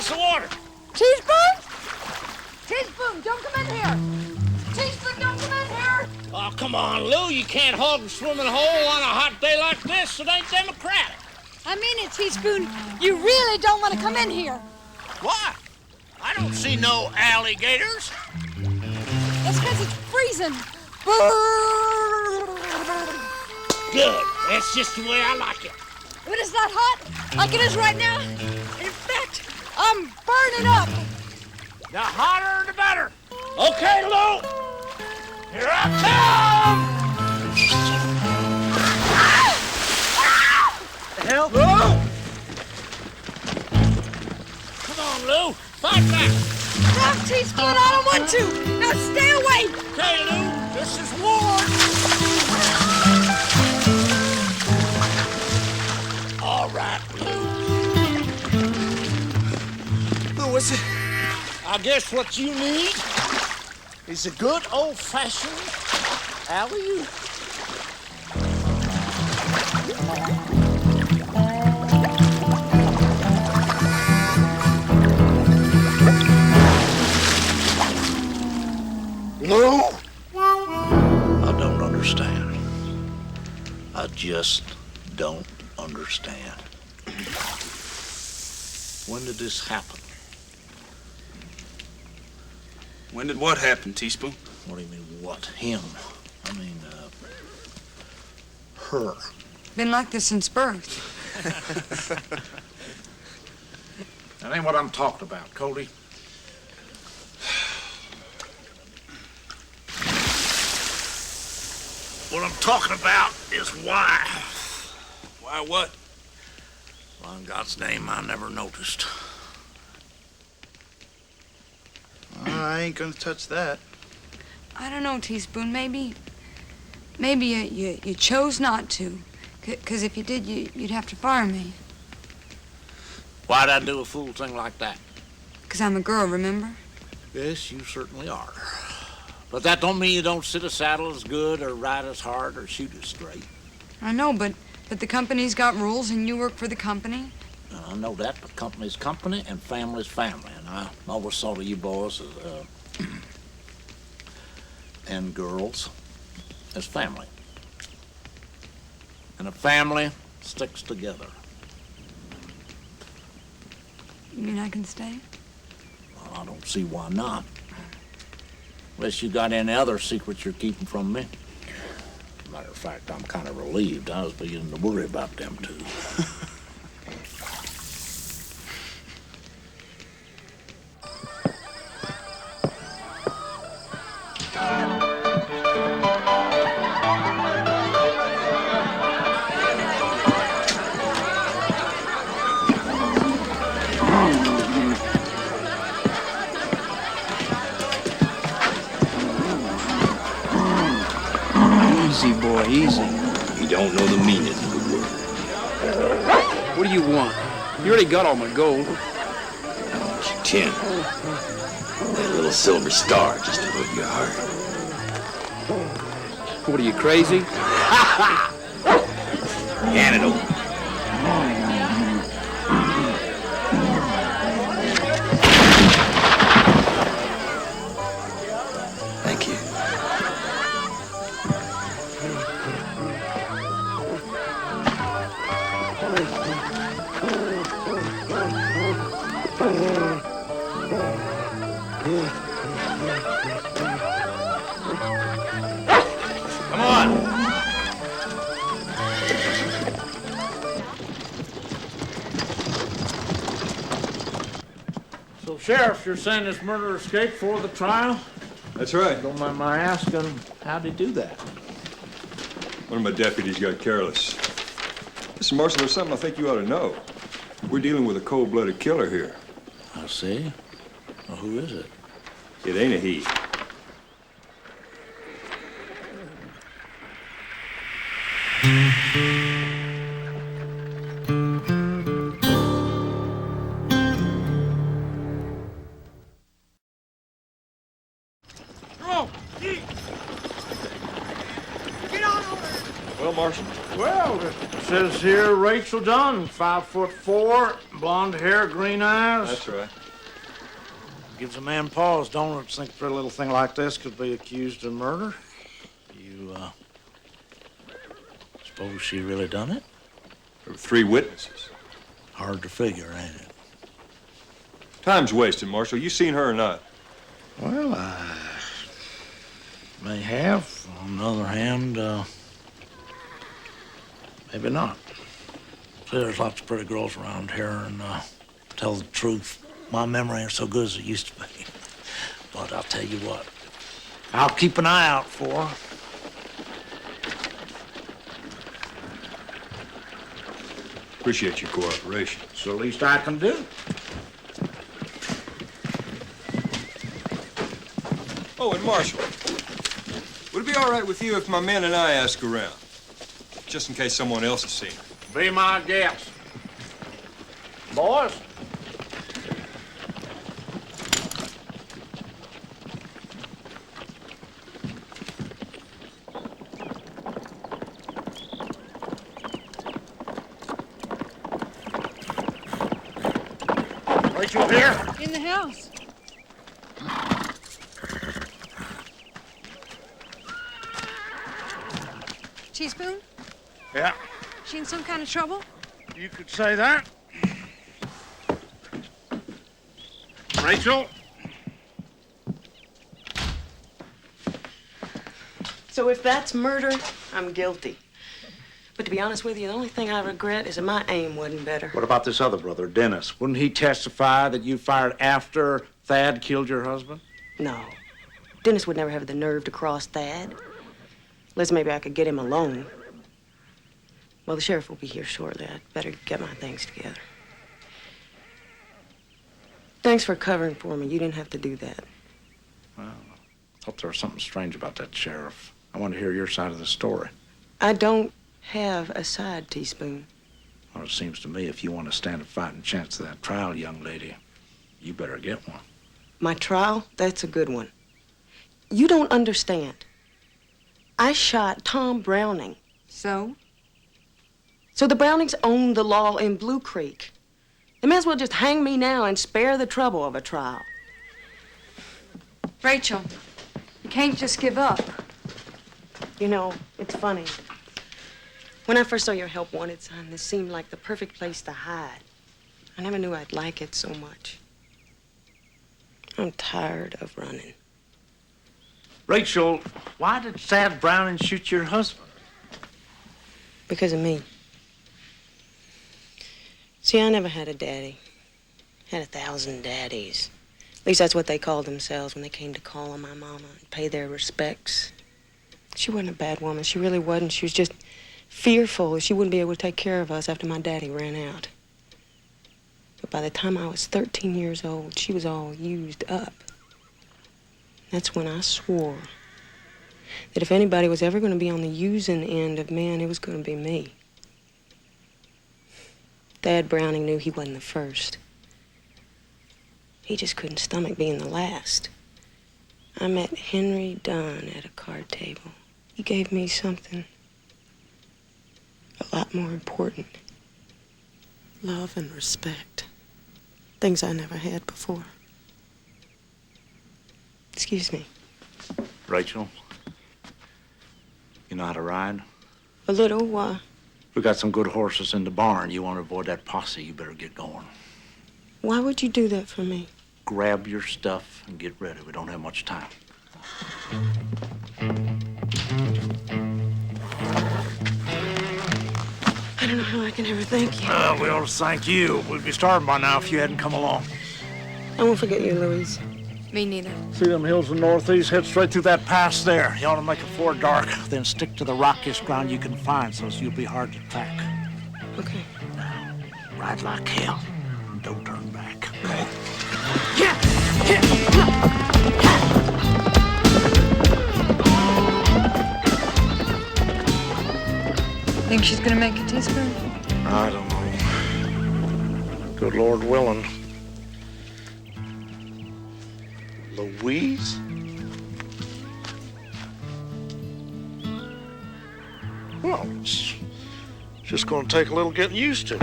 glass of water. Teaspoon? Teaspoon, don't come in here. Teaspoon, don't come in here. Oh, come on, Lou. You can't hog the swimming hole on a hot day like this. It ain't democratic. I mean it, Teaspoon. You really don't want to come in here. Why? I don't see no alligators. That's because it's freezing. Good. That's just the way I like it. When it's not hot, like it is right now, in fact, I'm burning up. The hotter, the better. Okay, Lou. Here I come! The hell? Lou! Come on, Lou. Fight back. Stop, Teaspoon. I don't want to. Now stay away. Okay, Lou. This is war. All right, Lou. Lou, what's it? I guess what you need is a good old-fashioned alley-oop. Lou? I don't understand. I just don't understand. When did this happen? When did what happen, Teaspoon? What do you mean, what? Him? I mean, her. Been like this since birth. That ain't what I'm talking about, Cody. What I'm talking about is why. Why what? Well, in God's name, I never noticed. I ain't gonna touch that. I don't know, Teaspoon. Maybe you chose not to. Because if you did, you'd have to fire me. Why'd I do a fool thing like that? Because I'm a girl, remember? Yes, you certainly are. But that don't mean you don't sit a saddle as good or ride as hard or shoot as straight. I know, but the company's got rules and you work for the company. I know that, but company's company and family's family. And I always thought of you boys as, and girls as family. And a family sticks together. You mean I can stay? Well, I don't see why not. Unless you got any other secrets you're keeping from me. Matter of fact, I'm kind of relieved. I was beginning to worry about them, too. Easy, boy, easy. You don't know the meaning of the word. What do you want? You already got all my gold. I want your chin. That little silver star just above your heart. What are you, crazy? Hand it over. Thank you. Come on. So, Sheriff, you're saying this murderer escaped before the trial? That's right. Don't mind my asking, how'd he do that? One of my deputies got careless. Listen, Marshal, there's something I think you ought to know. We're dealing with a cold-blooded killer here. I see. Well, who is it? It ain't a he. Get on over! Well, Marshal, Well, says here Rachel Dunn, 5'4", blonde hair, green eyes. That's right. Gives a man pause, don't it, to think a pretty little thing like this could be accused of murder? You, suppose she really done it? There were 3 witnesses. Hard to figure, ain't it? Time's wasted, Marshal. You seen her or not? Well, I may have. On the other hand, maybe not. See, there's lots of pretty girls around here, and tell the truth, my memory ain't so good as it used to be. But I'll tell you what, I'll keep an eye out for her. Appreciate your cooperation. It's the least I can do. Oh, and Marshal, would it be all right with you if my men and I ask around? Just in case someone else has seen her. Be my guest. Boys? Rachel here? In the house. Teaspoon? Yeah, She in some kind of trouble? you could say that. Rachel? So if that's murder, I'm guilty. But to be honest with you, the only thing I regret is that my aim wasn't better. What about this other brother, Dennis? Wouldn't he testify that you fired after Thad killed your husband? No. Dennis would never have the nerve to cross Thad. Unless maybe I could get him alone. Well, the sheriff will be here shortly. I'd better get my things together. Thanks for covering for me. You didn't have to do that. Well, I thought there was something strange about that sheriff. I want to hear your side of the story. I don't have a side, Teaspoon. Well, it seems to me if you want to stand a fighting chance of that trial, young lady, you better get one. My trial, that's a good one. You don't understand. I shot Tom Browning. So? So the Brownings own the law in Blue Creek. They may as well just hang me now and spare the trouble of a trial. Rachel, you can't just give up. You know, it's funny. When I first saw your help wanted sign, this seemed like the perfect place to hide. I never knew I'd like it so much. I'm tired of running. Rachel, why did Thad Browning shoot your husband? Because of me. See, I never had a daddy. Had 1,000 daddies. At least that's what they called themselves when they came to call on my mama and pay their respects. She wasn't a bad woman. She really wasn't. She was just fearful she wouldn't be able to take care of us after my daddy ran out. But by the time I was 13 years old, she was all used up. That's when I swore that if anybody was ever going to be on the using end of men, it was going to be me. Thad Browning knew he wasn't the first. He just couldn't stomach being the last. I met Henry Dunn at a card table. He gave me something a lot more important. Love and respect. Things I never had before. Excuse me. Rachel, you know how to ride? A little, why? We got some good horses in the barn. You want to avoid that posse, you better get going. Why would you do that for me? Grab your stuff and get ready. We don't have much time. I don't know how I can ever thank you. We ought to thank you. We'd be starving by now if you hadn't come along. I won't forget you, Louise. Me neither. See them hills in the northeast? Head straight through that pass there. You ought to make it before dark. Then stick to the rockiest ground you can find so you'll be hard to track. Okay. Now, ride like hell and don't turn back, okay? Think she's gonna make a teaspoon? I don't know. Good Lord willing. Louise? Well, it's It's just gonna take a little getting used to.